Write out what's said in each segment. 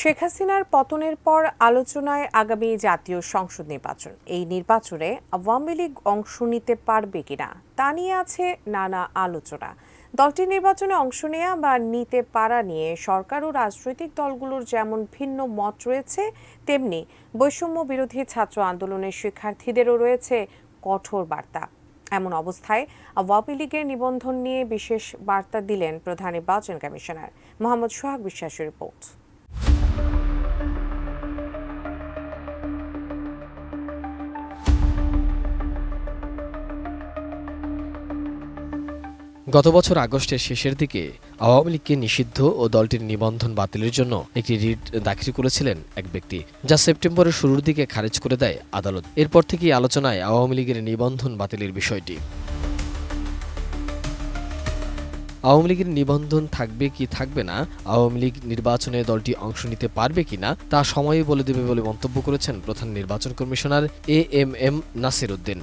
শেখ হাসিনার পতনের পর আলোচনায় আগামী জাতীয় সংসদ নির্বাচন। এই নির্বাচনে আওয়ামী লীগ অংশ নিতে পারবে কিনা তা নিয়ে আছে নানা আলোচনা। দলটি নির্বাচনে অংশ নেওয়া বা নিতে পারা নিয়ে সরকার ও রাজনৈতিক দলগুলোর যেমন ভিন্ন মত রয়েছে, তেমনি বৈষম্য বিরোধী ছাত্র আন্দোলনের শিক্ষার্থীদেরও রয়েছে কঠোর বার্তা। এমন অবস্থায় আওয়ামী লীগের নিবন্ধন নিয়ে বিশেষ বার্তা দিলেন প্রধান নির্বাচন কমিশনার মোহাম্মদ সোহাগ বিশ্বাসের রিপোর্ট। গত বছর আগস্টের শেষের দিকে আওয়ামী লীগকে নিষিদ্ধ ও দলটির নিবন্ধন বাতিলের জন্য একটি রিট দাখিল করেছিলেন এক ব্যক্তি, যা সেপ্টেম্বরের শুরুর দিকে খারিজ করে দেয় আদালত। এরপর থেকেই আলোচনায় আওয়ামী লীগের নিবন্ধন বাতিলের বিষয়টি। আওয়ামী লীগের নিবন্ধন থাকবে কি থাকবে না, আওয়ামী লীগ নির্বাচনে দলটি অংশ নিতে পারবে কিনা তা সময়ই বলে দেবে বলে মন্তব্য করেছেন প্রধান নির্বাচন কমিশনার এএমএম নাসির উদ্দিন।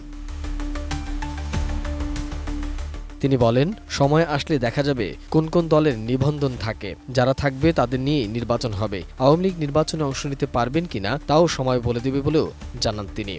তিনি বলেন, সময় আসলে দেখা যাবে কোন কোন দলের নিবন্ধন থাকে, যারা থাকবে তাদের নিয়ে নির্বাচন হবে। আওয়ামী লীগ নির্বাচনে অংশ নিতে পারবেন কিনা তাও সময় বলে দেবে বলেও জানান তিনি।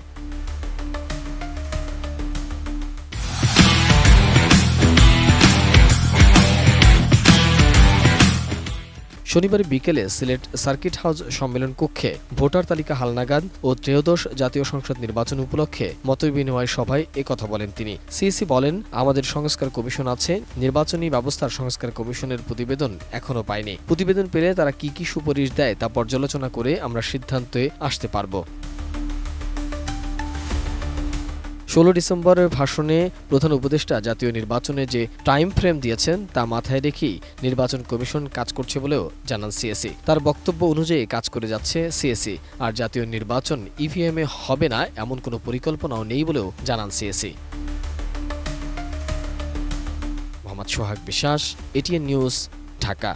শনিবার বিকেলে সিলেট সার্কিট হাউস সম্মেলন কক্ষে ভোটার তালিকা হালনাগাদ ও ত্রয়োদশ জাতীয় সংসদ নির্বাচন উপলক্ষে মতবিনিময় সভায় একথা বলেন তিনি। সিইসি বলেন, আমাদের সংস্কার কমিশন আছে, নির্বাচনী ব্যবস্থার সংস্কার কমিশনের প্রতিবেদন এখনো পায়নি। প্রতিবেদন পেলে তারা কি কি সুপারিশ দেয় তা পর্যালোচনা করে আমরা সিদ্ধান্তে আসতে পারব। 16 ডিসেম্বরের ভাষণে প্রধান উপদেষ্টা জাতীয় নির্বাচনে যে টাইম ফ্রেম দিয়েছেন তা মাথায় রেখেই নির্বাচন কমিশন কাজ করছে বলেও জানান সিএসি। তার বক্তব্য অনুযায়ী কাজ করে যাচ্ছে সিএসি। আর জাতীয় নির্বাচন ইভিএমে হবে না এমন কোনো পরিকল্পনাও নেই বলেও জানান সিএসি। মোহাম্মদ সোহাগ বিশ্বাস, এটিএন নিউজ, ঢাকা।